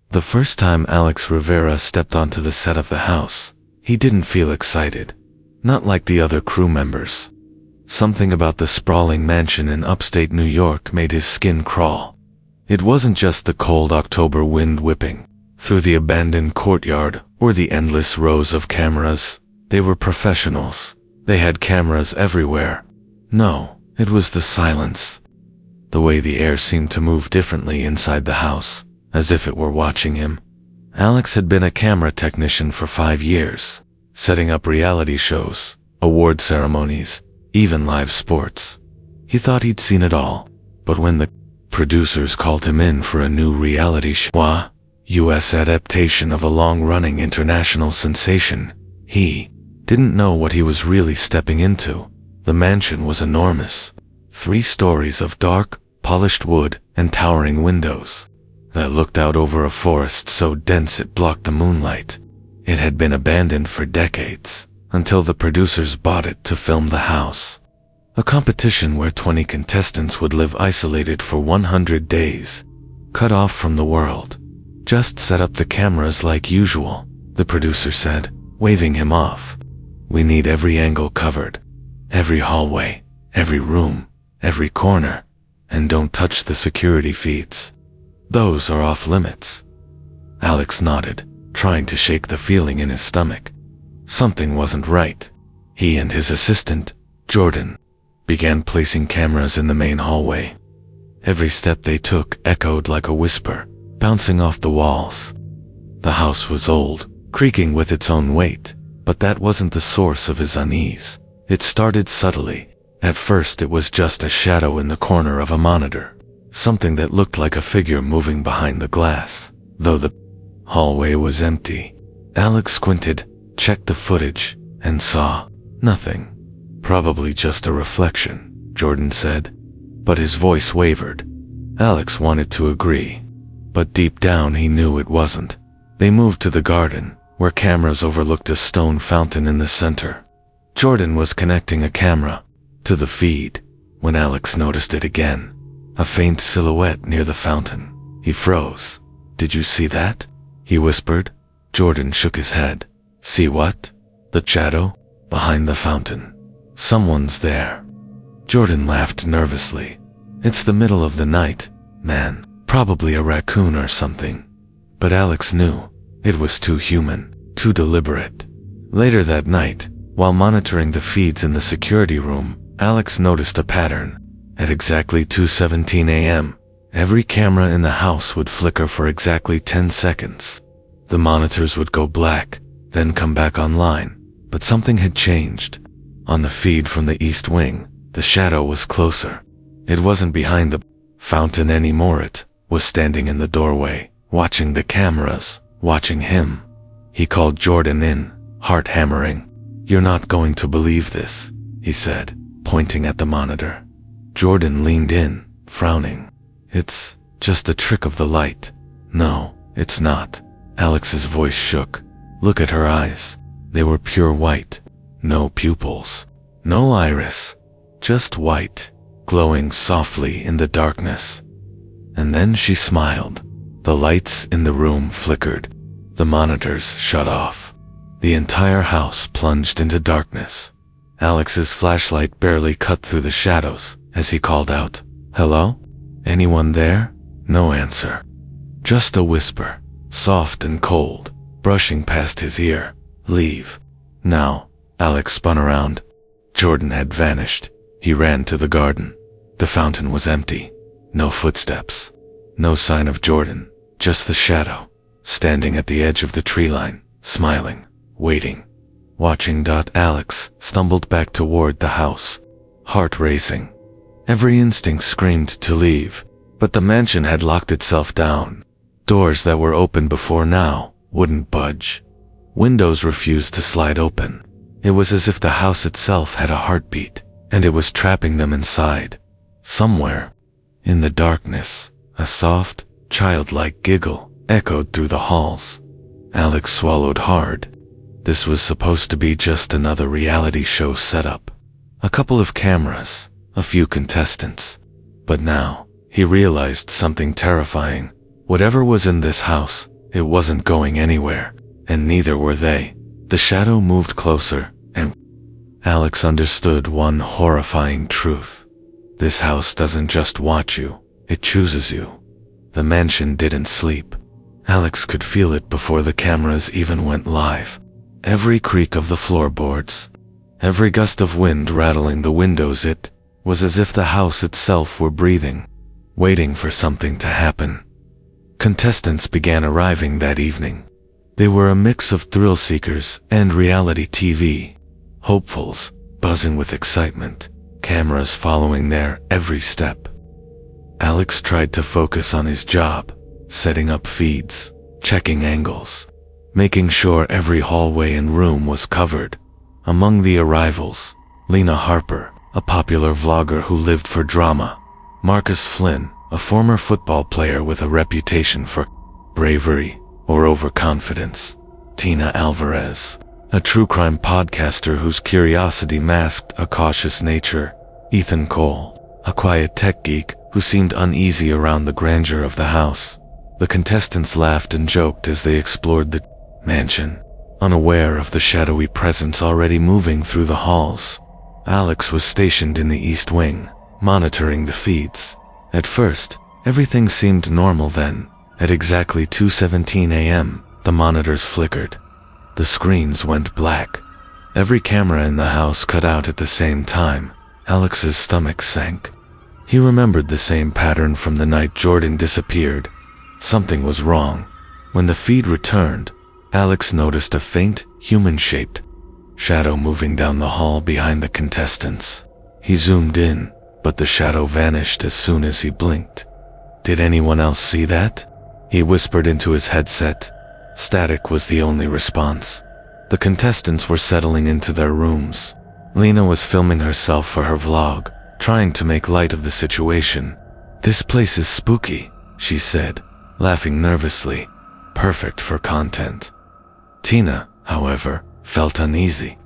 The first time Alex Rivera stepped onto the set of the house, he didn't feel excited. Not like the other crew members. Something about the sprawling mansion in upstate New York made his skin crawl. It wasn't just the cold October wind whipping through the abandoned courtyard or the endless rows of cameras. They were professionals. They had cameras everywhere. No, it was the silence. The way the air seemed to move differently inside the house, as if it were watching him. Alex had been a camera technician for 5 years, setting up reality shows, award ceremonies, even live sports. He thought he'd seen it all, but when the producers called him in for a new reality show, US adaptation of a long-running international sensation, he didn't know what he was really stepping into. The mansion was enormous. 3 stories of dark, polished wood and towering windows that looked out over a forest so dense it blocked the moonlight. It had been abandoned for decades, until the producers bought it to film the house. A competition where 20 contestants would live isolated for 100 days, cut off from the world. Just set up the cameras like usual, the producer said, waving him off. We need every angle covered. Every hallway, every room, every corner. And don't touch the security feeds. Those are off limits. Alex nodded, trying to shake the feeling in his stomach. Something wasn't right. He and his assistant, Jordan, began placing cameras in the main hallway. Every step they took echoed like a whisper, bouncing off the walls. The house was old, creaking with its own weight, but that wasn't the source of his unease. It started subtly. At first it was just a shadow in the corner of a monitor, something that looked like a figure moving behind the glass, though the hallway was empty. Alex squinted, checked the footage, and saw nothing. Probably just a reflection, Jordan said, but his voice wavered. Alex wanted to agree, but deep down he knew it wasn't. They moved to the garden, where cameras overlooked a stone fountain in the center. Jordan was connecting a camera to the feed when Alex noticed it again, a faint silhouette near the fountain. He froze. Did you see that? He whispered. Jordan shook his head. See what? The shadow behind the fountain. Someone's there. Jordan laughed nervously. It's the middle of the night, man. Probably a raccoon or something. But Alex knew it was too human, too deliberate. Later that night, while monitoring the feeds in the security room, Alex noticed a pattern. At exactly 2:17 a.m., every camera in the house would flicker for exactly 10 seconds. The monitors would go black, then come back online. But something had changed. On the feed from the east wing, the shadow was closer. It wasn't behind the fountain anymore. It was standing in the doorway, watching the cameras, watching him. He called Jordan in, heart hammering. You're not going to believe this, he said, pointing at the monitor. Jordan leaned in, frowning. It's just a trick of the light. No, it's not. Alex's voice shook. Look at her eyes. They were pure white. No pupils. No iris. Just white, glowing softly in the darkness. And then she smiled. The lights in the room flickered. The monitors shut off. The entire house plunged into darkness. Alex's flashlight barely cut through the shadows as he called out, "Hello? Anyone there?" No answer. Just a whisper, soft and cold, brushing past his ear. Leave. Now. Alex spun around. Jordan had vanished. He ran to the garden. The fountain was empty. No footsteps. No sign of Jordan. Just the shadow, standing at the edge of the tree line, smiling, waiting, watching. Alex stumbled back toward the house, heart racing. Every instinct screamed to leave, but the mansion had locked itself down. Doors that were open before now wouldn't budge. Windows refused to slide open. It was as if the house itself had a heartbeat, and it was trapping them inside. Somewhere, in the darkness, a soft, childlike giggle echoed through the halls. Alex swallowed hard. This was supposed to be just another reality show setup. A couple of cameras, a few contestants. But now, he realized something terrifying. Whatever was in this house It wasn't going anywhere, and neither were they. The shadow moved closer, and Alex understood one horrifying truth. This house doesn't just watch you, it chooses you. The mansion didn't sleep. Alex could feel it before the cameras even went live. Every creak of the floorboards, every gust of wind rattling the windows, it was as if the house itself were breathing, waiting for something to happen. Contestants began arriving that evening. They were a mix of thrill-seekers and reality TV, hopefuls, buzzing with excitement, cameras following their every step. Alex tried to focus on his job, setting up feeds, checking angles, making sure every hallway and room was covered. Among the arrivals, Lena Harper, a popular vlogger who lived for drama, Marcus Flynn, a former football player with a reputation for bravery or overconfidence, Tina Alvarez, a true crime podcaster whose curiosity masked a cautious nature, Ethan Cole, a quiet tech geek who seemed uneasy around the grandeur of the house. The contestants laughed and joked as they explored the mansion, unaware of the shadowy presence already moving through the halls. Alex was stationed in the East Wing, monitoring the feeds. At first, everything seemed normal. Then, at exactly 2:17 a.m., the monitors flickered. The screens went black. Every camera in the house cut out at the same time. Alex's stomach sank. He remembered the same pattern from the night Jordan disappeared. Something was wrong. When the feed returned, Alex noticed a faint, human-shaped shadow moving down the hall behind the contestants. He zoomed in, but the shadow vanished as soon as he blinked. Did anyone else see that? He whispered into his headset. Static was the only response. The contestants were settling into their rooms. Lena was filming herself for her vlog, trying to make light of the situation. "This place is spooky," she said, laughing nervously. Perfect for content. Tina, however, felt uneasy.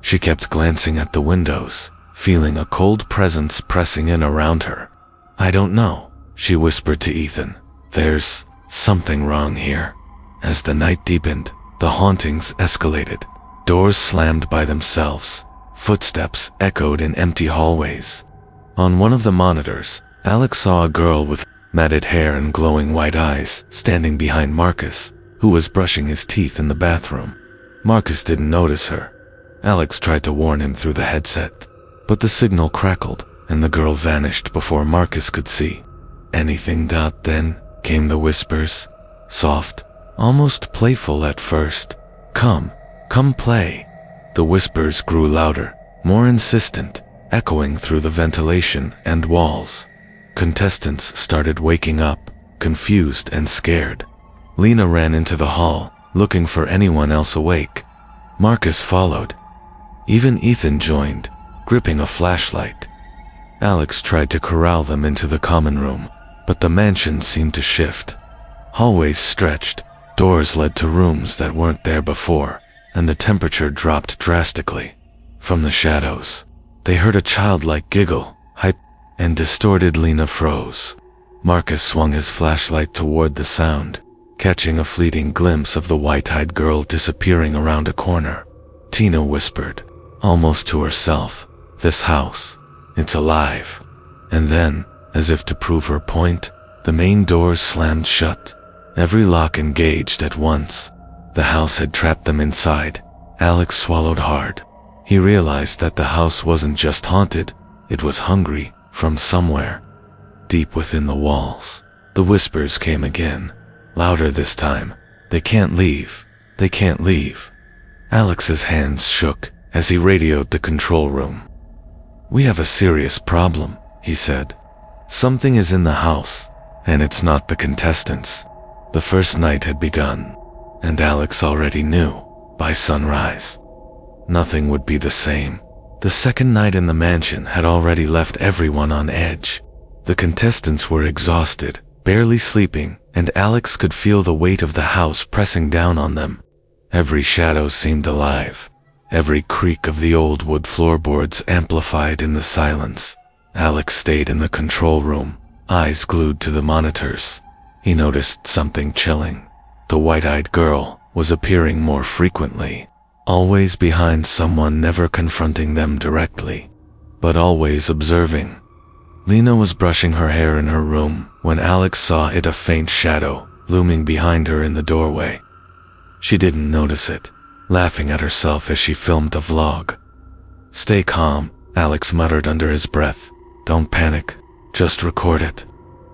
She kept glancing at the windows, feeling a cold presence pressing in around her. "I don't know," she whispered to Ethan. "There's something wrong here." As the night deepened, the hauntings escalated. Doors slammed by themselves. Footsteps echoed in empty hallways. On one of the monitors, Alex saw a girl with matted hair and glowing white eyes standing behind Marcus, who was brushing his teeth in the bathroom. Marcus didn't notice her. Alex tried to warn him through the headset, but the signal crackled and the girl vanished before Marcus could see. "Anything?" Then came the whispers, soft, almost playful at first. Come play." The whispers grew louder, more insistent, echoing through the ventilation and walls. Contestants started waking up, confused and scared. Lena ran into the hall, looking for anyone else awake. Marcus followed. Even Ethan joined, gripping a flashlight. Alex tried to corral them into the common room, but the mansion seemed to shift. Hallways stretched, doors led to rooms that weren't there before, and the temperature dropped drastically. From the shadows, they heard a childlike giggle, and distorted. Lena froze. Marcus swung his flashlight toward the sound, catching a fleeting glimpse of the white-eyed girl disappearing around a corner. Tina whispered, almost to herself, "This house, it's alive." And then, as if to prove her point, the main doors slammed shut. Every lock engaged at once. The house had trapped them inside. Alex swallowed hard. He realized that the house wasn't just haunted, it was hungry from somewhere. Deep within the walls, the whispers came again, louder this time. "They can't leave. They can't leave." Alex's hands shook as he radioed the control room. "We have a serious problem," he said. "Something is in the house, and it's not the contestants." The first night had begun, and Alex already knew, by sunrise, nothing would be the same. The second night in the mansion had already left everyone on edge. The contestants were exhausted, barely sleeping, and Alex could feel the weight of the house pressing down on them. Every shadow seemed alive. Every creak of the old wood floorboards amplified in the silence. Alex stayed in the control room, eyes glued to the monitors. He noticed something chilling. The white-eyed girl was appearing more frequently, always behind someone, never confronting them directly, but always observing. Lena was brushing her hair in her room when Alex saw a faint shadow looming behind her in the doorway. She didn't notice it, laughing at herself as she filmed the vlog. "Stay calm," Alex muttered under his breath. "Don't panic, just record it."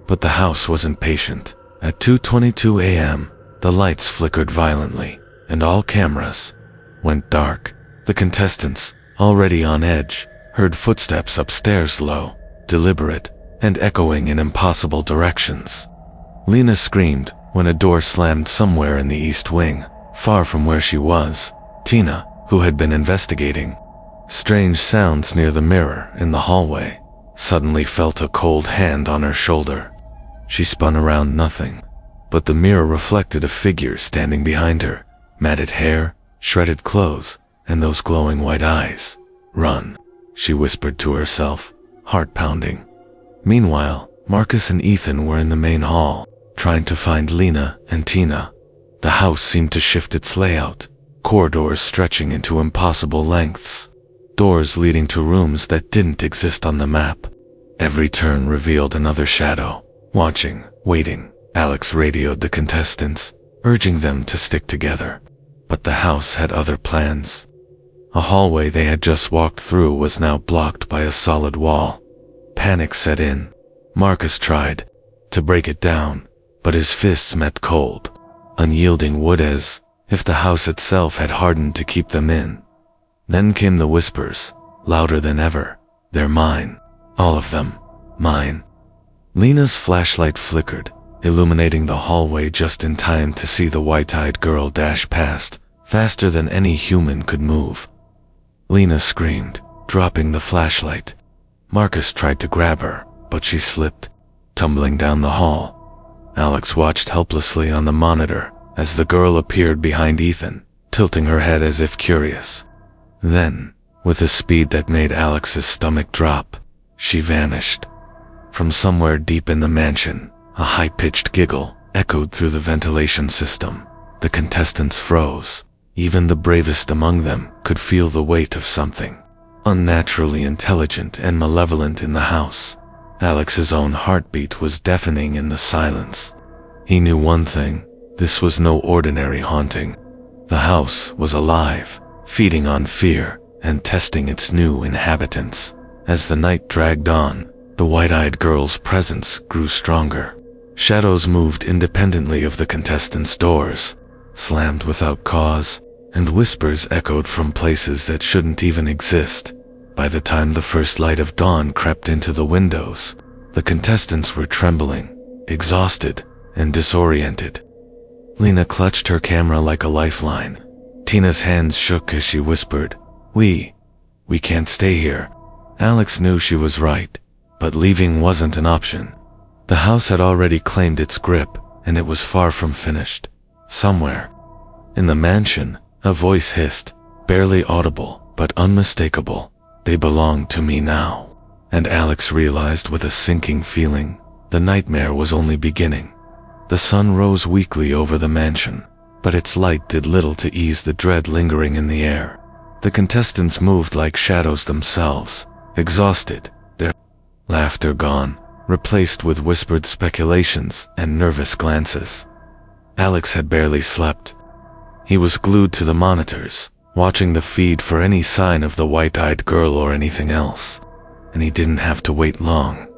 But the house wasn't patient. At 2:22 a.m., the lights flickered violently, and all cameras went dark. The contestants, already on edge, heard footsteps upstairs, low, deliberate, and echoing in impossible directions. Lena screamed when a door slammed somewhere in the east wing, far from where she was. Tina, who had been investigating strange sounds near the mirror in the hallway, suddenly felt a cold hand on her shoulder. She spun around, nothing, but the mirror reflected a figure standing behind her, matted hair, shredded clothes, and those glowing white eyes. "Run," she whispered to herself, heart pounding. Meanwhile, Marcus and Ethan were in the main hall, trying to find Lena and Tina. The house seemed to shift its layout, corridors stretching into impossible lengths, doors leading to rooms that didn't exist on the map. Every turn revealed another shadow. Watching, waiting, Alex radioed the contestants, urging them to stick together. But the house had other plans. A hallway they had just walked through was now blocked by a solid wall. Panic set in. Marcus tried to break it down, but his fists met cold, unyielding wood, as if the house itself had hardened to keep them in. Then came the whispers, louder than ever. "They're mine. All of them. Mine." Lena's flashlight flickered, illuminating the hallway just in time to see the white-eyed girl dash past, faster than any human could move. Lena screamed, dropping the flashlight. Marcus tried to grab her, but she slipped, tumbling down the hall. Alex watched helplessly on the monitor as the girl appeared behind Ethan, tilting her head as if curious. Then, with a speed that made Alex's stomach drop, she vanished. From somewhere deep in the mansion, a high-pitched giggle echoed through the ventilation system. The contestants froze. Even the bravest among them could feel the weight of something unnaturally intelligent and malevolent in the house. Alex's own heartbeat was deafening in the silence. He knew one thing: this was no ordinary haunting. The house was alive, feeding on fear and testing its new inhabitants. As the night dragged on, the white-eyed girl's presence grew stronger. Shadows moved independently of the contestants' doors, slammed without cause, and whispers echoed from places that shouldn't even exist. By the time the first light of dawn crept into the windows, the contestants were trembling, exhausted, and disoriented. Lena clutched her camera like a lifeline. Tina's hands shook as she whispered, We can't stay here." Alex knew she was right, but leaving wasn't an option. The house had already claimed its grip, and it was far from finished. Somewhere in the mansion, a voice hissed, barely audible but unmistakable, "They belong to me now." And Alex realized with a sinking feeling, the nightmare was only beginning. The sun rose weakly over the mansion, but its light did little to ease the dread lingering in the air. The contestants moved like shadows themselves, exhausted, their laughter gone, replaced with whispered speculations and nervous glances. Alex had barely slept. He was glued to the monitors, watching the feed for any sign of the white-eyed girl or anything else. And he didn't have to wait long.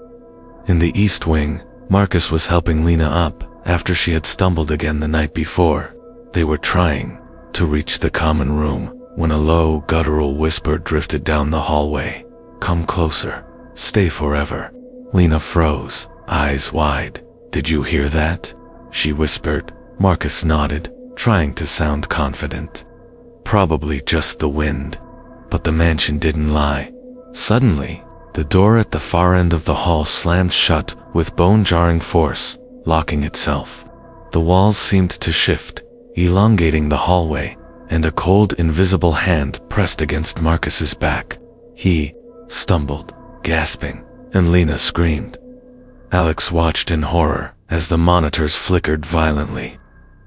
In the east wing, Marcus was helping Lena up after she had stumbled again the night before. They were trying to reach the common room when a low, guttural whisper drifted down the hallway. "Come closer. Stay forever." Lena froze, eyes wide. "Did you hear that?" she whispered. Marcus nodded, trying to sound confident. Probably just the wind. But the mansion didn't lie. Suddenly, the door at the far end of the hall slammed shut with bone-jarring force, locking itself. The walls seemed to shift, elongating the hallway, and a cold, invisible hand pressed against Marcus's back. He stumbled, gasping, and Lena screamed. Alex watched in horror as the monitors flickered violently.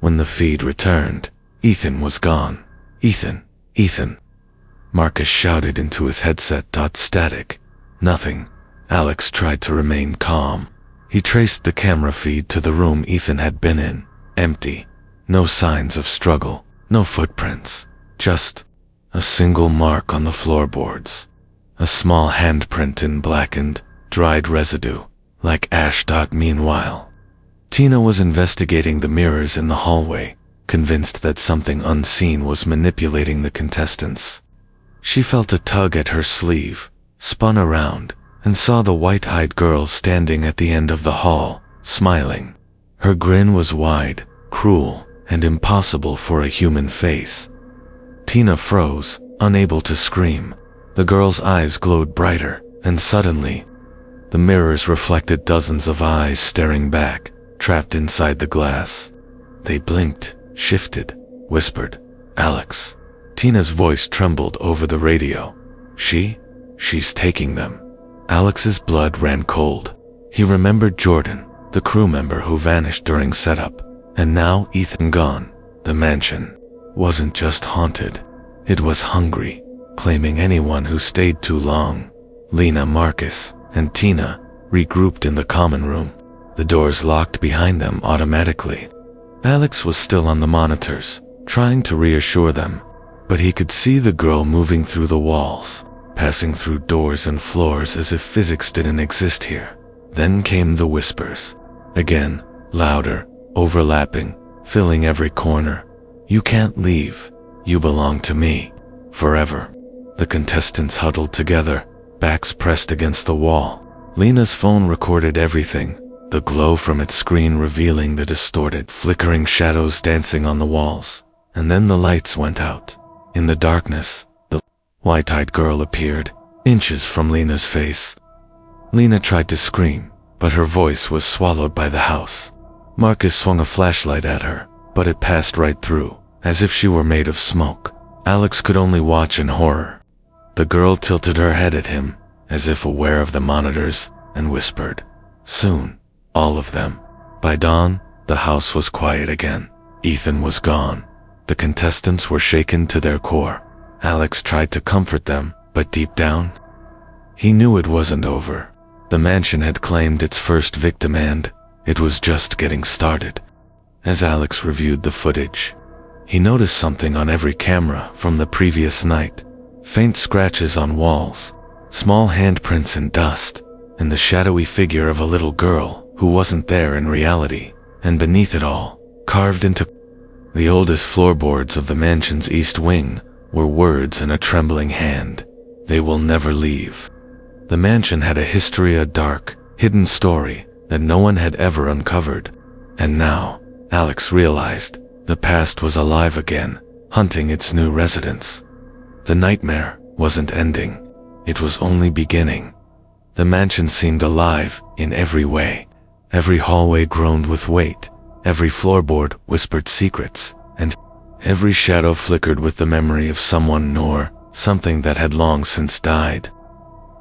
When the feed returned, Ethan was gone. Ethan. Marcus shouted into his headset. Static. Nothing. Alex tried to remain calm. He traced the camera feed to the room Ethan had been in. Empty. No signs of struggle. No footprints. Just a single mark on the floorboards. A small handprint in blackened, dried residue, like ash. Meanwhile, Tina was investigating the mirrors in the hallway, convinced that something unseen was manipulating the contestants. She felt a tug at her sleeve, spun around, and saw the white-eyed girl standing at the end of the hall, smiling. Her grin was wide, cruel, and impossible for a human face. Tina froze, unable to scream. The girl's eyes glowed brighter, and suddenly, the mirrors reflected dozens of eyes staring back, trapped inside the glass. They blinked, shifted, whispered, "Alex." Tina's voice trembled over the radio. She's taking them." Alex's blood ran cold. He remembered Jordan, the crew member who vanished during setup, and now Ethan gone. The mansion wasn't just haunted. It was hungry, claiming anyone who stayed too long. Lena, Marcus, and Tina regrouped in the common room. The doors locked behind them automatically. Alex was still on the monitors, trying to reassure them, but he could see the girl moving through the walls, passing through doors and floors as if physics didn't exist here. Then came the whispers. Again, louder, overlapping, filling every corner. "You can't leave. You belong to me. Forever." The contestants huddled together, backs pressed against the wall. Lena's phone recorded everything, the glow from its screen revealing the distorted, flickering shadows dancing on the walls. And then the lights went out. In the darkness, the white-eyed girl appeared, inches from Lena's face. Lena tried to scream, but her voice was swallowed by the house. Marcus swung a flashlight at her, but it passed right through, as if she were made of smoke. Alex could only watch in horror. The girl tilted her head at him, as if aware of the monitors, and whispered, "Soon, all of them." By dawn, the house was quiet again. Ethan was gone. The contestants were shaken to their core. Alex tried to comfort them, but deep down, he knew it wasn't over. The mansion had claimed its first victim and it was just getting started. As Alex reviewed the footage, he noticed something on every camera from the previous night. Faint scratches on walls, small handprints in dust, and the shadowy figure of a little girl who wasn't there in reality. And beneath it all, carved into the oldest floorboards of the mansion's east wing, were words in a trembling hand. "They will never leave." The mansion had a history, a dark, hidden story that no one had ever uncovered. And now, Alex realized, the past was alive again, hunting its new residents. The nightmare wasn't ending. It was only beginning. The mansion seemed alive in every way. Every hallway groaned with weight. Every floorboard whispered secrets. And every shadow flickered with the memory of someone nor something that had long since died.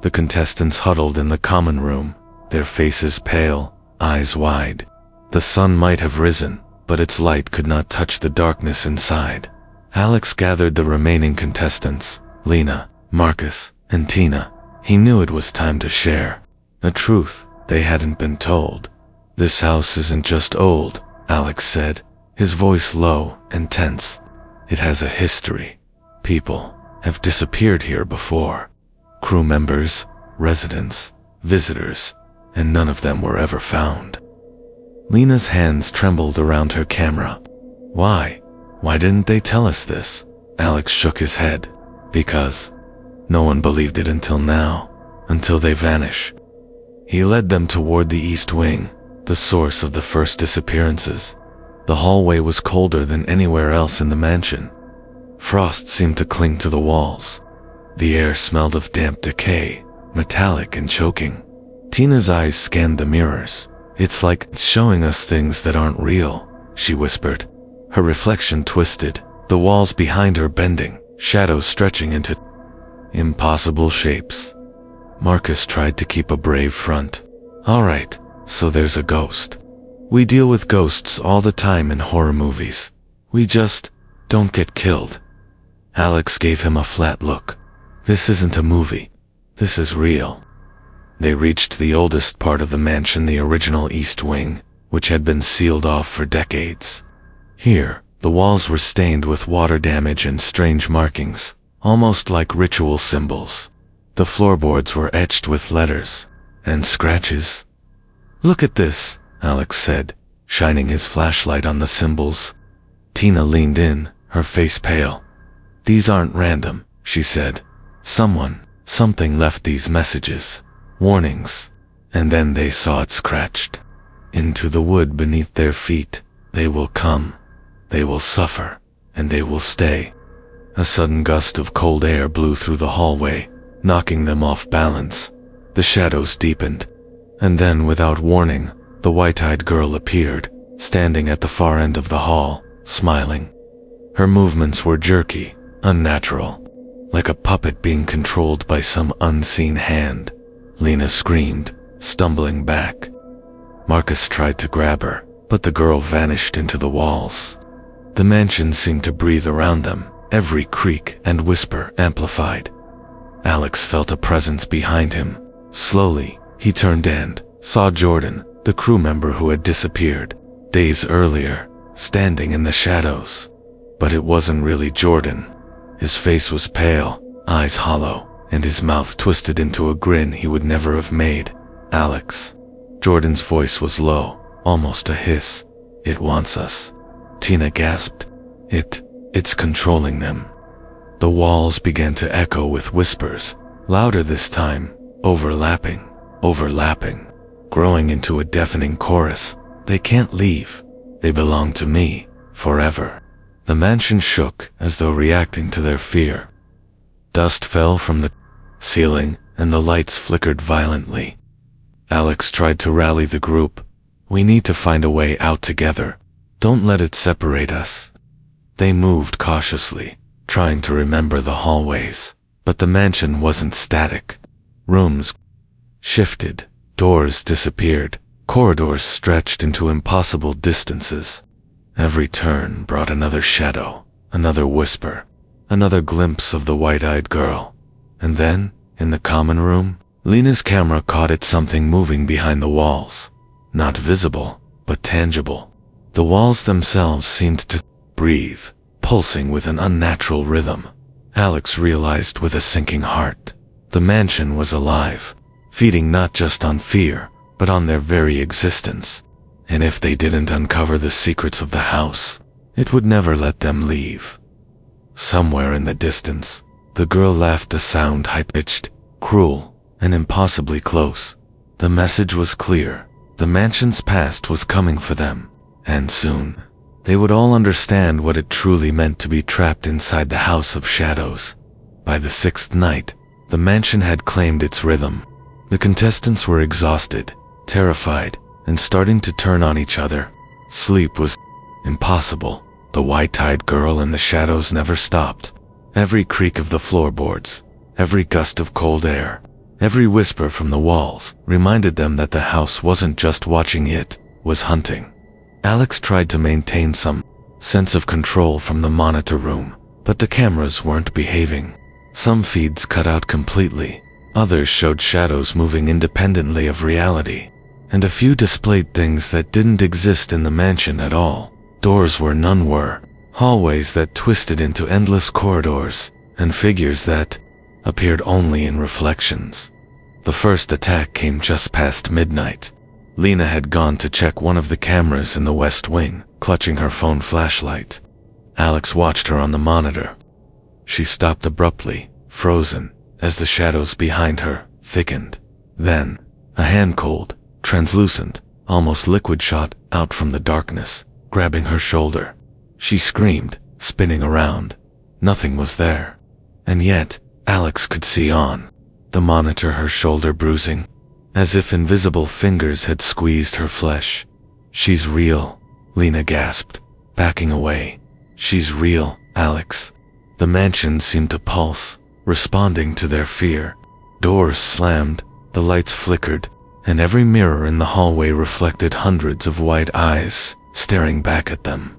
The contestants huddled in the common room, their faces pale, eyes wide. The sun might have risen, but its light could not touch the darkness inside. Alex gathered the remaining contestants, Lena, Marcus, and Tina. He knew it was time to share a truth they hadn't been told. "This house isn't just old," Alex said, his voice low and tense. "It has a history. People have disappeared here before. Crew members, residents, visitors, and none of them were ever found." Lena's hands trembled around her camera. Why didn't they tell us this?" Alex shook his head. "Because no one believed it until now, until they vanish." He led them toward the east wing, the source of the first disappearances. The hallway was colder than anywhere else in the mansion. Frost seemed to cling to the walls. The air smelled of damp decay, metallic and choking. Tina's eyes scanned the mirrors. "It's like it's showing us things that aren't real," she whispered. Her reflection twisted, the walls behind her bending, shadows stretching into impossible shapes. Marcus tried to keep a brave front. "All right, so there's a ghost. We deal with ghosts all the time in horror movies. We just don't get killed. Alex gave him a flat look. This isn't a movie. This is real. They reached the oldest part of the mansion, the original East Wing, which had been sealed off for decades. Here, the walls were stained with water damage and strange markings, almost like ritual symbols. The floorboards were etched with letters and scratches. "Look at this," Alex said, shining his flashlight on the symbols. Tina leaned in, her face pale. "These aren't random," she said. Something left these messages, warnings, and then they saw it scratched. Into the wood beneath their feet. They will come, they will suffer, and they will stay. A sudden gust of cold air blew through the hallway, knocking them off balance. The shadows deepened, and then, without warning, the white-eyed girl appeared, standing at the far end of the hall, smiling. Her movements were jerky, unnatural, like a puppet being controlled by some unseen hand. Lena screamed, stumbling back. Marcus tried to grab her, but the girl vanished into the walls. The mansion seemed to breathe around them, every creak and whisper amplified. Alex felt a presence behind him. Slowly, he turned and saw Jordan, the crew member who had disappeared days earlier, standing in the shadows. But it wasn't really Jordan. His face was pale, eyes hollow, and his mouth twisted into a grin he would never have made. "Alex." Jordan's voice was low, almost a hiss. "It wants us." Tina gasped. It's controlling them." The walls began to echo with whispers, louder this time, overlapping, growing into a deafening chorus. "They can't leave. They belong to me, forever." The mansion shook as though reacting to their fear. Dust fell from the ceiling and the lights flickered violently. Alex tried to rally the group. "We need to find a way out together. Don't let it separate us." They moved cautiously, trying to remember the hallways, but the mansion wasn't static. Rooms shifted, doors disappeared, corridors stretched into impossible distances. Every turn brought another shadow, another whisper, another glimpse of the white-eyed girl. And then, in the common room, Lena's camera caught it, something moving behind the walls. Not visible, but tangible. The walls themselves seemed to breathe, pulsing with an unnatural rhythm. Alex realized with a sinking heart. The mansion was alive, feeding not just on fear, but on their very existence. And if they didn't uncover the secrets of the house, it would never let them leave. Somewhere in the distance, the girl laughed, a sound high-pitched, cruel, and impossibly close. The message was clear. The mansion's past was coming for them, and soon, they would all understand what it truly meant to be trapped inside the House of Shadows. By the sixth night, the mansion had claimed its rhythm. The contestants were exhausted, terrified, and starting to turn on each other. Sleep was impossible. The white-eyed girl in the shadows never stopped. Every creak of the floorboards, every gust of cold air, every whisper from the walls reminded them that the house wasn't just watching, it was hunting. Alex tried to maintain some sense of control from the monitor room, but the cameras weren't behaving. Some feeds cut out completely, others showed shadows moving independently of reality, and a few displayed things that didn't exist in the mansion at all. Doors where none were, hallways that twisted into endless corridors, and figures that appeared only in reflections. The first attack came just past midnight. Lena had gone to check one of the cameras in the West Wing, clutching her phone flashlight. Alex watched her on the monitor. She stopped abruptly, frozen, as the shadows behind her thickened. Then, a hand, cold, translucent, almost liquid, shot out from the darkness, grabbing her shoulder. She screamed, spinning around. Nothing was there. And yet, Alex could see on the monitor her shoulder bruising, as if invisible fingers had squeezed her flesh. "She's real," Lena gasped, backing away. "She's real, Alex." The mansion seemed to pulse, responding to their fear. Doors slammed, the lights flickered, and every mirror in the hallway reflected hundreds of white eyes staring back at them.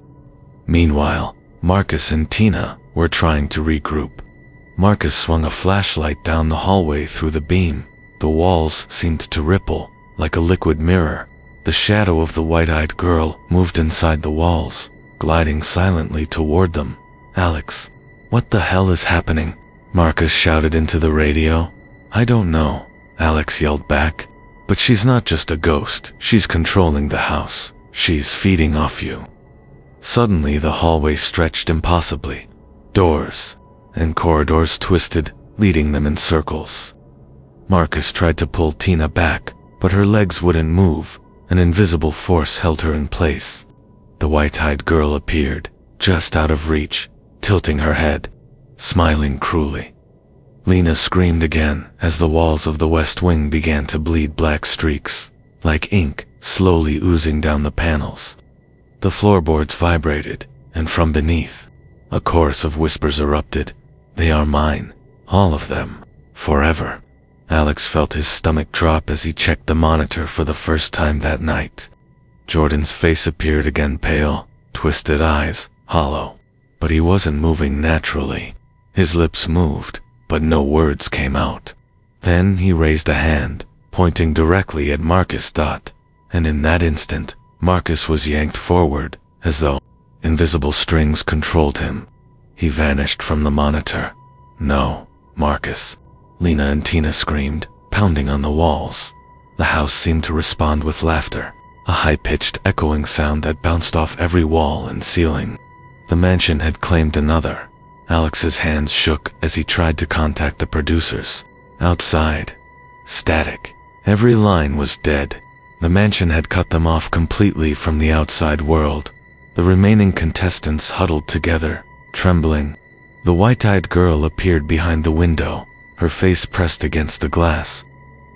Meanwhile, Marcus and Tina were trying to regroup. Marcus swung a flashlight down the hallway through the beam. The walls seemed to ripple like a liquid mirror. The shadow of the white-eyed girl moved inside the walls, gliding silently toward them. "Alex, what the hell is happening?" Marcus shouted into the radio. "I don't know," Alex yelled back. "But she's not just a ghost. She's controlling the house. She's feeding off you." Suddenly the hallway stretched impossibly. Doors and corridors twisted, leading them in circles. Marcus tried to pull Tina back, but her legs wouldn't move. An invisible force held her in place. The white-eyed girl appeared, just out of reach, tilting her head, smiling cruelly. Lena screamed again as the walls of the West Wing began to bleed black streaks, like ink slowly oozing down the panels. The floorboards vibrated, and from beneath, a chorus of whispers erupted. "They are mine, all of them, forever." Alex felt his stomach drop as he checked the monitor for the first time that night. Jordan's face appeared again, pale, twisted eyes, hollow. But he wasn't moving naturally. His lips moved, but no words came out. Then he raised a hand, pointing directly at Marcus. And in that instant, Marcus was yanked forward, as though invisible strings controlled him. He vanished from the monitor. "No, Marcus," Lena and Tina screamed, pounding on the walls. The house seemed to respond with laughter, a high-pitched echoing sound that bounced off every wall and ceiling. The mansion had claimed another. Alex's hands shook as he tried to contact the producers. Outside, static. Every line was dead. The mansion had cut them off completely from the outside world. The remaining contestants huddled together, trembling. The white-eyed girl appeared behind the window, her face pressed against the glass.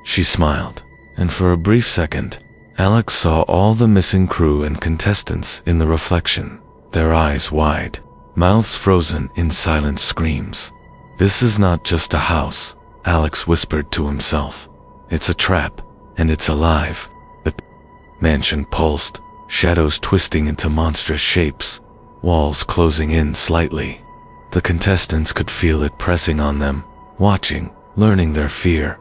She smiled, and for a brief second, Alex saw all the missing crew and contestants in the reflection, their eyes wide, mouths frozen in silent screams. "This is not just a house," Alex whispered to himself. "It's a trap, and it's alive." The mansion pulsed, shadows twisting into monstrous shapes, walls closing in slightly. The contestants could feel it pressing on them, watching, learning their fear.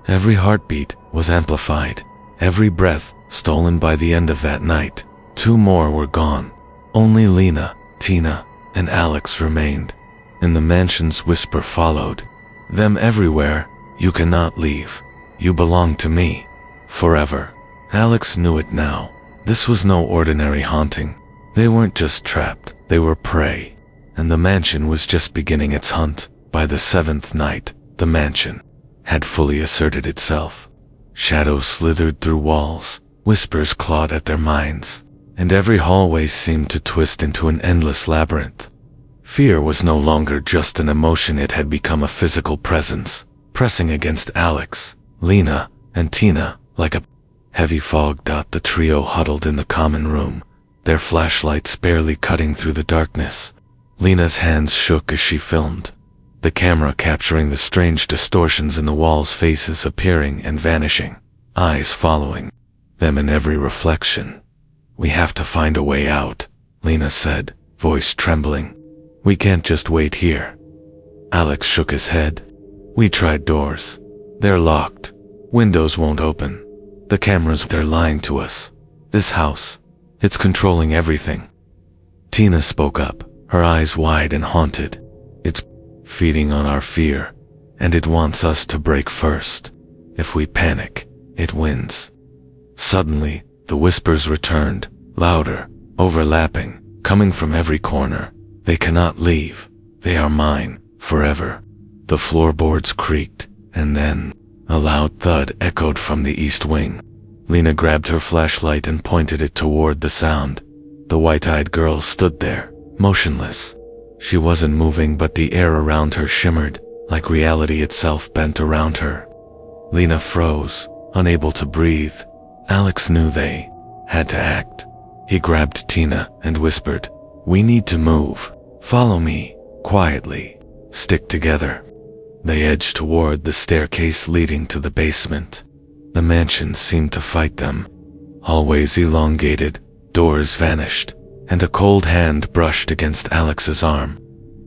Every heartbeat was amplified, every breath stolen. By the end of that night, 2 more were gone. Only Lena, Tina, and Alex remained, and the mansion's whisper followed. "Them everywhere, you cannot leave. You belong to me, forever." Alex knew it now. This was no ordinary haunting. They weren't just trapped, they were prey. And the mansion was just beginning its hunt. By the 7th night, the mansion had fully asserted itself. Shadows slithered through walls, whispers clawed at their minds, and every hallway seemed to twist into an endless labyrinth. Fear was no longer just an emotion, it had become a physical presence, pressing against Alex, Lena, and Tina like a heavy fog. The trio huddled in the common room, their flashlights barely cutting through the darkness. Lena's hands shook as she filmed, the camera capturing the strange distortions in the walls, faces appearing and vanishing, eyes following them in every reflection. "We have to find a way out," Lena said, voice trembling. "We can't just wait here." Alex shook his head. "We tried doors. They're locked. Windows won't open. The cameras, they're lying to us. This house, it's controlling everything." Tina spoke up, her eyes wide and haunted. "It's feeding on our fear, and it wants us to break first. If we panic, it wins." Suddenly, the whispers returned, louder, overlapping, coming from every corner. "They cannot leave. They are mine, forever." The floorboards creaked, and then a loud thud echoed from the east wing. Lena grabbed her flashlight and pointed it toward the sound. The white-eyed girl stood there, motionless. She wasn't moving, but the air around her shimmered, like reality itself bent around her. Lena froze, unable to breathe. Alex knew they had to act. He grabbed Tina and whispered, "We need to move. Follow me, quietly. Stick together." They edged toward the staircase leading to the basement. The mansion seemed to fight them. Hallways elongated, doors vanished, and a cold hand brushed against Alex's arm,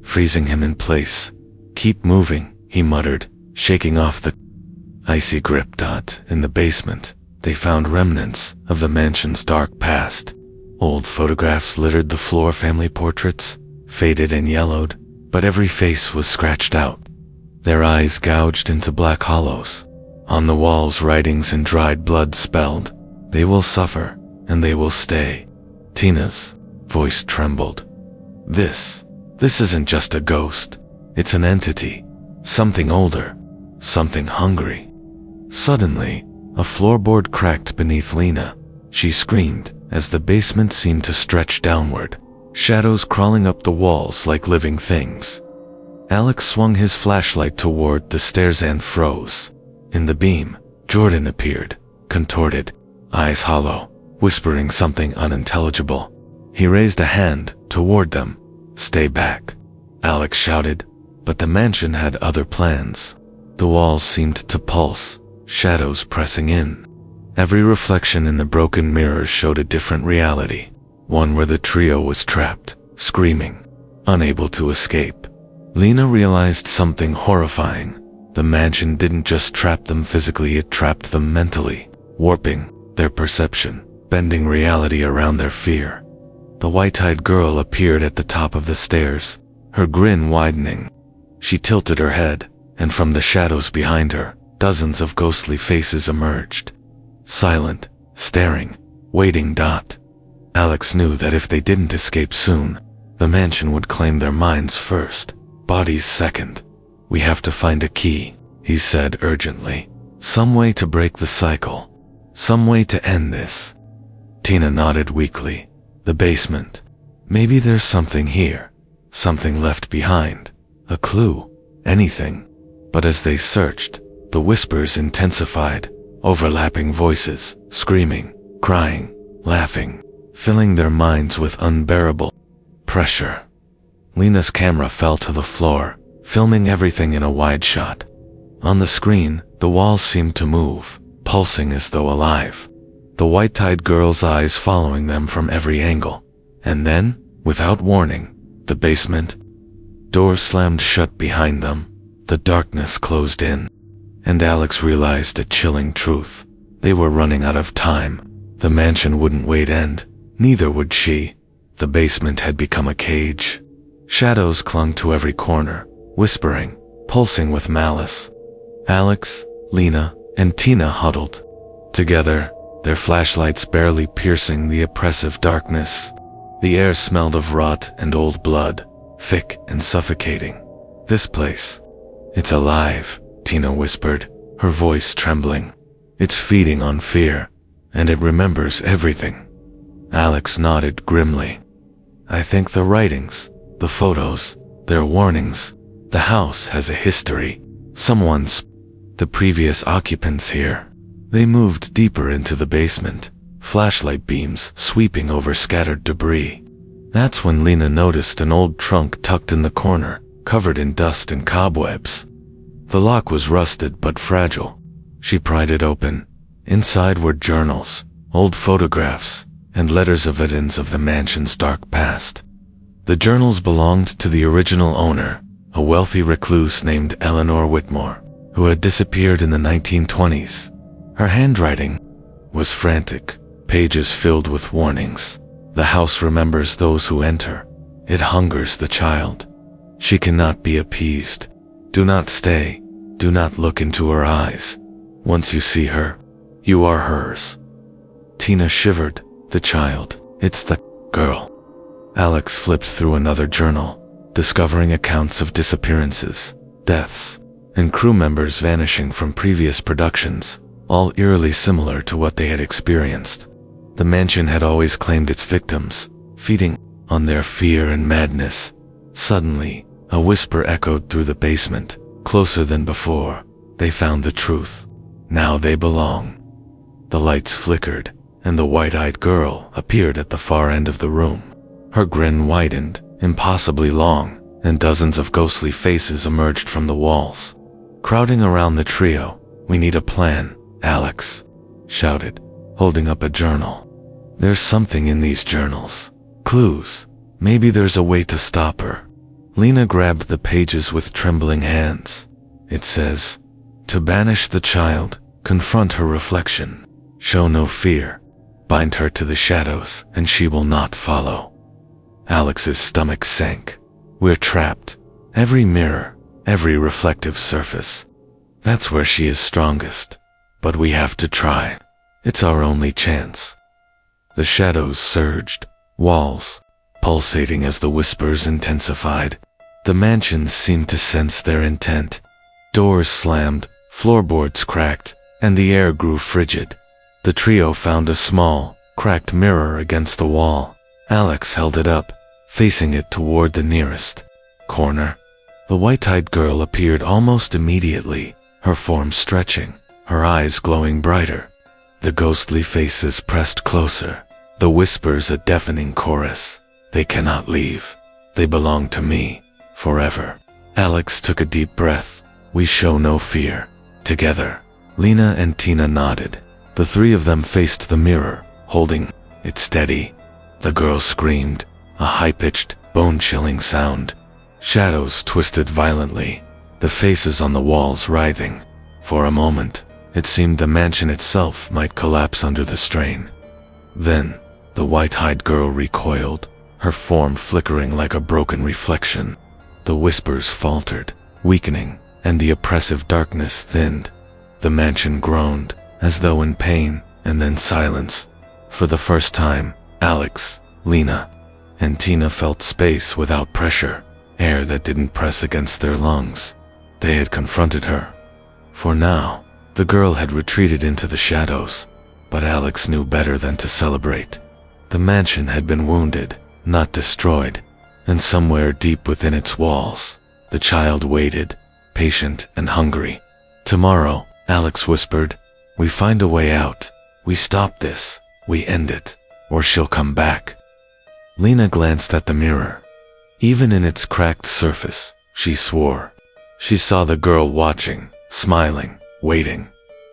freezing him in place. "Keep moving," he muttered, shaking off the icy grip. In the basement, they found remnants of the mansion's dark past. Old photographs littered the floor, family portraits, faded and yellowed, but every face was scratched out, their eyes gouged into black hollows. On the walls, writings in dried blood spelled, "They will suffer, and they will stay." Tina's voice trembled. This isn't just a ghost. It's an entity. Something older. Something hungry. Suddenly, a floorboard cracked beneath Lena. She screamed as the basement seemed to stretch downward, shadows crawling up the walls like living things. Alex swung his flashlight toward the stairs and froze. In the beam, Jordan appeared, contorted, eyes hollow, whispering something unintelligible. He raised a hand toward them. "Stay back," Alex shouted, but the mansion had other plans. The walls seemed to pulse, shadows pressing in. Every reflection in the broken mirrors showed a different reality, one where the trio was trapped, screaming, unable to escape. Lena realized something horrifying. The mansion didn't just trap them physically, it trapped them mentally, warping their perception, bending reality around their fear. The white-eyed girl appeared at the top of the stairs, her grin widening. She tilted her head, and from the shadows behind her, dozens of ghostly faces emerged. Silent, staring, waiting. Alex knew that if they didn't escape soon, the mansion would claim their minds first, bodies second. "We have to find a key," he said urgently. "Some way to break the cycle. Some way to end this." Tina nodded weakly. "The basement. Maybe there's something here. Something left behind. A clue. Anything." But as they searched, the whispers intensified, overlapping voices, screaming, crying, laughing, filling their minds with unbearable pressure. Lena's camera fell to the floor, filming everything in a wide shot. On the screen, the walls seemed to move, pulsing as though alive. The white-eyed girl's eyes following them from every angle. And then, without warning, the basement doors slammed shut behind them. The darkness closed in. And Alex realized a chilling truth. They were running out of time. The mansion wouldn't wait, and neither would she. The basement had become a cage. Shadows clung to every corner, whispering, pulsing with malice. Alex, Lena, and Tina huddled together, their flashlights barely piercing the oppressive darkness. The air smelled of rot and old blood, thick and suffocating. "This place, it's alive," Tina whispered, her voice trembling. "It's feeding on fear, and it remembers everything." Alex nodded grimly. "I think the writings, the photos, their warnings. The house has a history. The previous occupants here." They moved deeper into the basement, flashlight beams sweeping over scattered debris. That's when Lena noticed an old trunk tucked in the corner, covered in dust and cobwebs. The lock was rusted but fragile. She pried it open. Inside were journals, old photographs, and letters of evidence of the mansion's dark past. The journals belonged to the original owner, a wealthy recluse named Eleanor Whitmore, who had disappeared in the 1920s. Her handwriting was frantic, pages filled with warnings. "The house remembers those who enter. It hungers the child. She cannot be appeased. Do not stay. Do not look into her eyes. Once you see her, you are hers." Tina shivered. "The child. It's the girl." Alex flipped through another journal, discovering accounts of disappearances, deaths, and crew members vanishing from previous productions, all eerily similar to what they had experienced. The mansion had always claimed its victims, feeding on their fear and madness. Suddenly, a whisper echoed through the basement, closer than before. They found the truth. Now they belong. The lights flickered, and the white-eyed girl appeared at the far end of the room. Her grin widened, impossibly long, and dozens of ghostly faces emerged from the walls. Crowding around the trio, "We need a plan," Alex shouted, holding up a journal. There's something in these journals. Clues. Maybe there's a way to stop her. Lena grabbed the pages with trembling hands. It says, to banish the child, confront her reflection, show no fear, bind her to the shadows, and she will not follow. Alex's stomach sank. We're trapped. Every mirror, every reflective surface. That's where she is strongest. But we have to try. It's our only chance. The shadows surged, walls pulsating as the whispers intensified. The mansions seemed to sense their intent. Doors slammed, floorboards cracked, and the air grew frigid. The trio found a small, cracked mirror against the wall. Alex held it up, facing it toward the nearest corner. The white-eyed girl appeared almost immediately, her form stretching, her eyes glowing brighter. The ghostly faces pressed closer, the whispers a deafening chorus. They cannot leave. They belong to me, forever. Alex took a deep breath. We show no fear. Together. Lena and Tina nodded. The three of them faced the mirror, holding it steady. The girl screamed, a high-pitched, bone-chilling sound. Shadows twisted violently, the faces on the walls writhing. For a moment, it seemed the mansion itself might collapse under the strain. Then, the white-eyed girl recoiled, her form flickering like a broken reflection. The whispers faltered, weakening, and the oppressive darkness thinned. The mansion groaned, as though in pain, and then silence. For the first time, Alex, Lena, and Tina felt space without pressure, air that didn't press against their lungs. They had confronted her. For now, the girl had retreated into the shadows, but Alex knew better than to celebrate. The mansion had been wounded, not destroyed, and somewhere deep within its walls, the child waited, patient and hungry. Tomorrow, Alex whispered, we find a way out. We stop this. We end it. Or she'll come back. Lena glanced at the mirror. Even in its cracked surface, she swore. She saw the girl watching, smiling, waiting.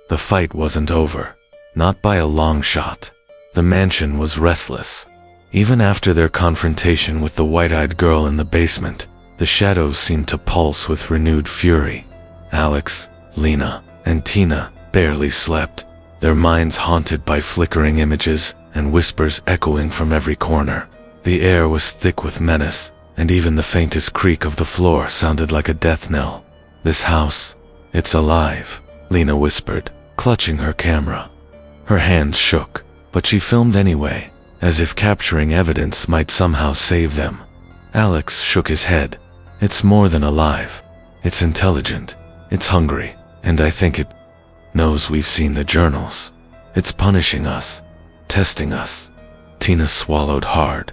The fight wasn't over. Not by a long shot. The mansion was restless. Even after their confrontation with the white-eyed girl in the basement, the shadows seemed to pulse with renewed fury. Alex, Lena, and Tina barely slept, their minds haunted by flickering images and whispers echoing from every corner. The air was thick with menace, and even the faintest creak of the floor sounded like a death knell. This house, it's alive, Lena whispered, clutching her camera. Her hands shook, but she filmed anyway, as if capturing evidence might somehow save them. Alex shook his head. It's more than alive. It's intelligent. It's hungry. And I think it knows we've seen the journals. It's punishing us. Testing us. Tina swallowed hard.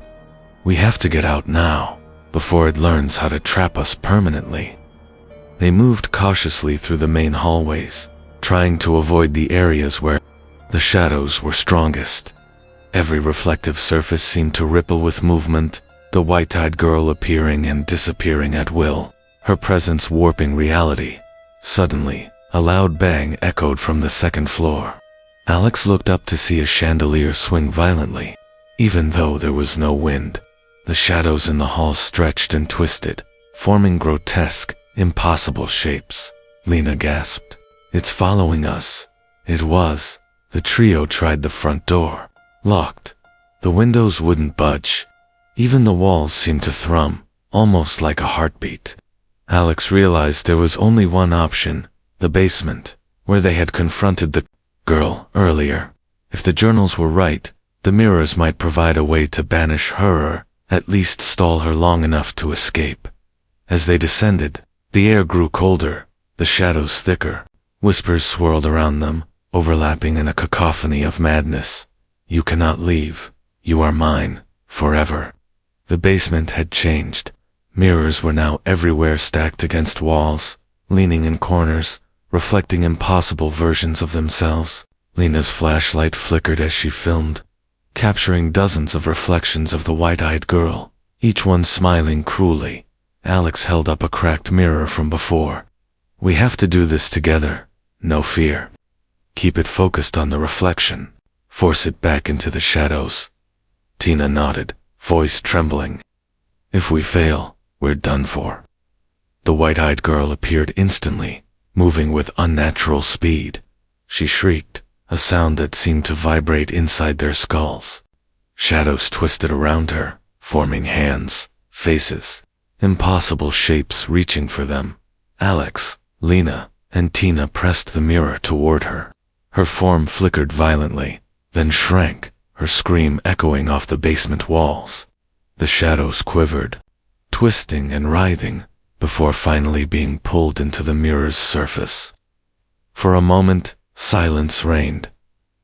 We have to get out now, before it learns how to trap us permanently. They moved cautiously through the main hallways, trying to avoid the areas where the shadows were strongest. Every reflective surface seemed to ripple with movement, the white-eyed girl appearing and disappearing at will, her presence warping reality. Suddenly, a loud bang echoed from the second floor. Alex looked up to see a chandelier swing violently. Even though there was no wind, the shadows in the hall stretched and twisted, forming grotesque, impossible shapes. Lena gasped. It's following us. It was. The trio tried the front door. Locked. The windows wouldn't budge. Even the walls seemed to thrum, almost like a heartbeat. Alex realized there was only one option, the basement, where they had confronted the girl earlier. If the journals were right, the mirrors might provide a way to banish her or at least stall her long enough to escape. As they descended, the air grew colder, the shadows thicker. Whispers swirled around them, overlapping in a cacophony of madness. You cannot leave. You are mine, forever. The basement had changed. Mirrors were now everywhere, stacked against walls, leaning in corners, reflecting impossible versions of themselves. Lena's flashlight flickered as she filmed, capturing dozens of reflections of the white-eyed girl, each one smiling cruelly. Alex held up a cracked mirror from before. We have to do this together. No fear. Keep it focused on the reflection. Force it back into the shadows. Tina nodded, voice trembling. If we fail, we're done for. The white-eyed girl appeared instantly, moving with unnatural speed. She shrieked, a sound that seemed to vibrate inside their skulls. Shadows twisted around her, forming hands, faces, impossible shapes reaching for them. Alex, Lena, and Tina pressed the mirror toward her. Her form flickered violently, then shrank, her scream echoing off the basement walls. The shadows quivered, twisting and writhing, before finally being pulled into the mirror's surface. For a moment, silence reigned,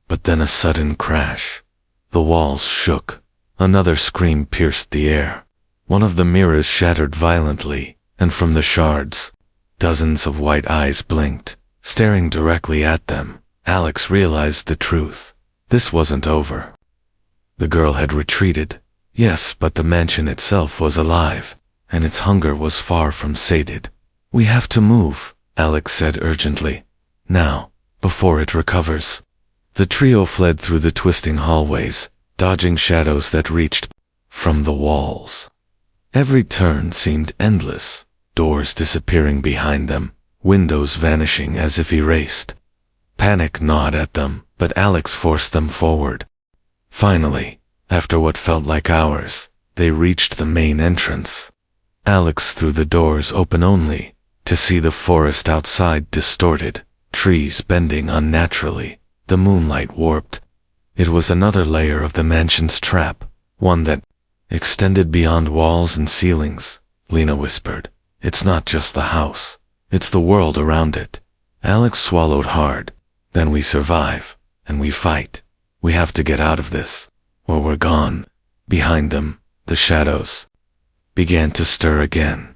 but then a sudden crash. The walls shook. Another scream pierced the air. One of the mirrors shattered violently, and from the shards, dozens of white eyes blinked, staring directly at them. Alex realized the truth. This wasn't over. The girl had retreated, yes, but the mansion itself was alive, and its hunger was far from sated. We have to move, Alex said urgently. Now, before it recovers. The trio fled through the twisting hallways, dodging shadows that reached from the walls. Every turn seemed endless, doors disappearing behind them, windows vanishing as if erased. Panic gnawed at them, but Alex forced them forward. Finally, after what felt like hours, they reached the main entrance. Alex threw the doors open only to see the forest outside distorted, trees bending unnaturally, the moonlight warped. It was another layer of the mansion's trap, one that extended beyond walls and ceilings. Lena whispered, "It's not just the house, it's the world around it." Alex swallowed hard. "Then we survive, and we fight. We have to get out of this, or we're gone." Behind them, the shadows began to stir again.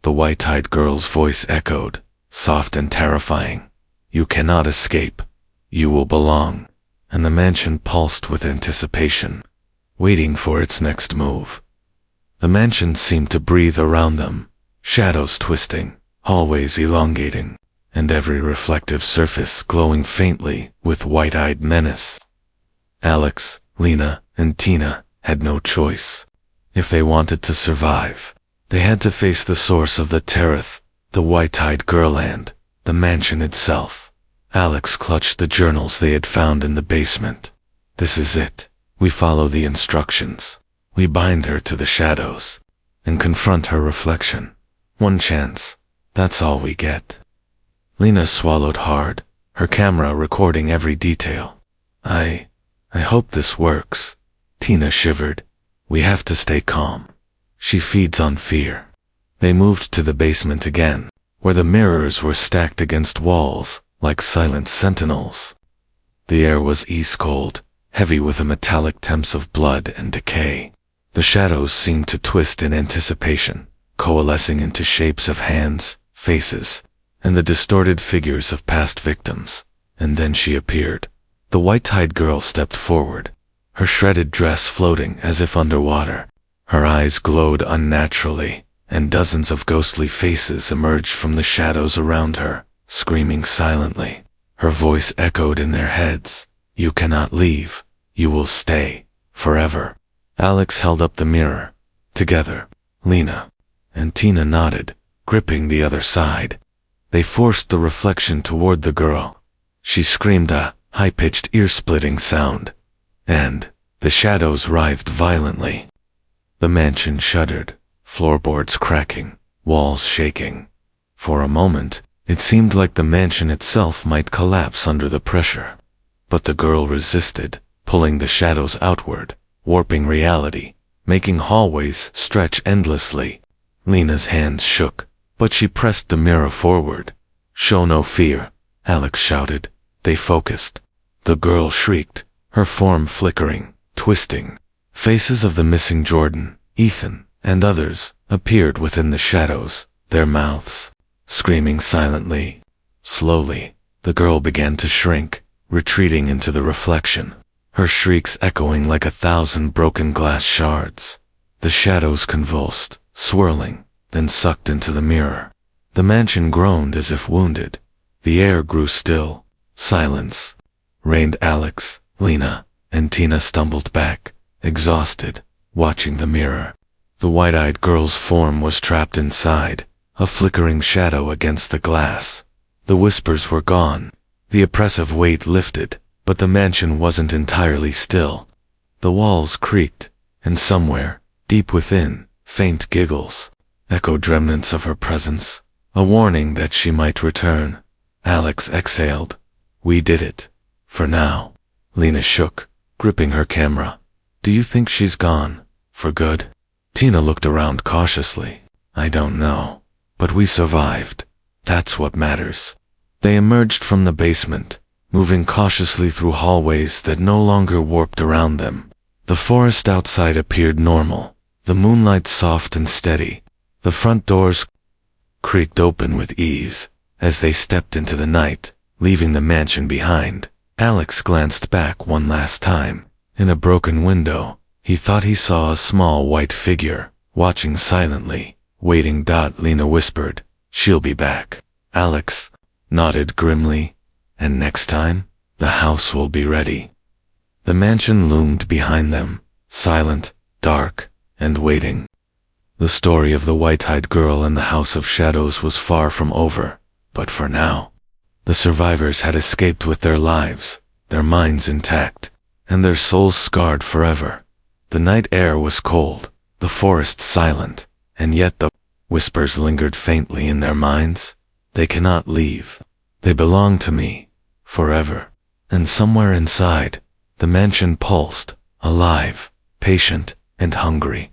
The white-eyed girl's voice echoed, soft and terrifying. "You cannot escape. You will belong." And the mansion pulsed with anticipation, waiting for its next move. The mansion seemed to breathe around them, shadows twisting, hallways elongating, and every reflective surface glowing faintly with white-eyed menace. Alex, Lena, and Tina had no choice. If they wanted to survive, they had to face the source of the terror, the white-eyed girl and the mansion itself. Alex clutched the journals they had found in the basement. "This is it. We follow the instructions. We bind her to the shadows and confront her reflection. One chance. That's all we get." Lena swallowed hard, her camera recording every detail. I hope this works." Tina shivered. "We have to stay calm. She feeds on fear." They moved to the basement again, where the mirrors were stacked against walls, like silent sentinels. The air was ice-cold, heavy with a metallic temps of blood and decay. The shadows seemed to twist in anticipation, coalescing into shapes of hands, faces, and the distorted figures of past victims. And then she appeared. The white-eyed girl stepped forward, her shredded dress floating as if underwater. Her eyes glowed unnaturally, and dozens of ghostly faces emerged from the shadows around her, screaming silently. Her voice echoed in their heads. "You cannot leave. You will stay. Forever." Alex held up the mirror. Together, Lena and Tina nodded, gripping the other side. They forced the reflection toward the girl. She screamed a high-pitched, ear-splitting sound, and the shadows writhed violently. The mansion shuddered, floorboards cracking, walls shaking. For a moment, it seemed like the mansion itself might collapse under the pressure. But the girl resisted, pulling the shadows outward, warping reality, making hallways stretch endlessly. Lena's hands shook, but she pressed the mirror forward. "Show no fear," Alex shouted. They focused. The girl shrieked, her form flickering, twisting. Faces of the missing Jordan, Ethan, and others appeared within the shadows, their mouths screaming silently. Slowly, the girl began to shrink, retreating into the reflection, her shrieks echoing like 1,000 broken glass shards. The shadows convulsed, swirling, then sucked into the mirror. The mansion groaned as if wounded. The air grew still. Silence, reigned Alex. Lena and Tina stumbled back, exhausted, watching the mirror. The white-eyed girl's form was trapped inside, a flickering shadow against the glass. The whispers were gone. The oppressive weight lifted, but the mansion wasn't entirely still. The walls creaked, and somewhere, deep within, faint giggles echoed remnants of her presence, a warning that she might return. Alex exhaled. We did it. For now. Lena shook, gripping her camera. Do you think she's gone? For good? Tina looked around cautiously. I don't know. But we survived. That's what matters. They emerged from the basement, moving cautiously through hallways that no longer warped around them. The forest outside appeared normal, the moonlight soft and steady. The front doors creaked open with ease as they stepped into the night, leaving the mansion behind. Alex glanced back one last time. In a broken window, he thought he saw a small white figure, watching silently, waiting. Lena whispered, She'll be back. Alex nodded grimly. And next time, the house will be ready. The mansion loomed behind them, silent, dark, and waiting. The story of the white-eyed girl and the House of Shadows was far from over, but for now, the survivors had escaped with their lives, their minds intact, and their souls scarred forever. The night air was cold, the forest silent, and yet the whispers lingered faintly in their minds. They cannot leave. They belong to me, forever. And somewhere inside, the mansion pulsed, alive, patient, and hungry.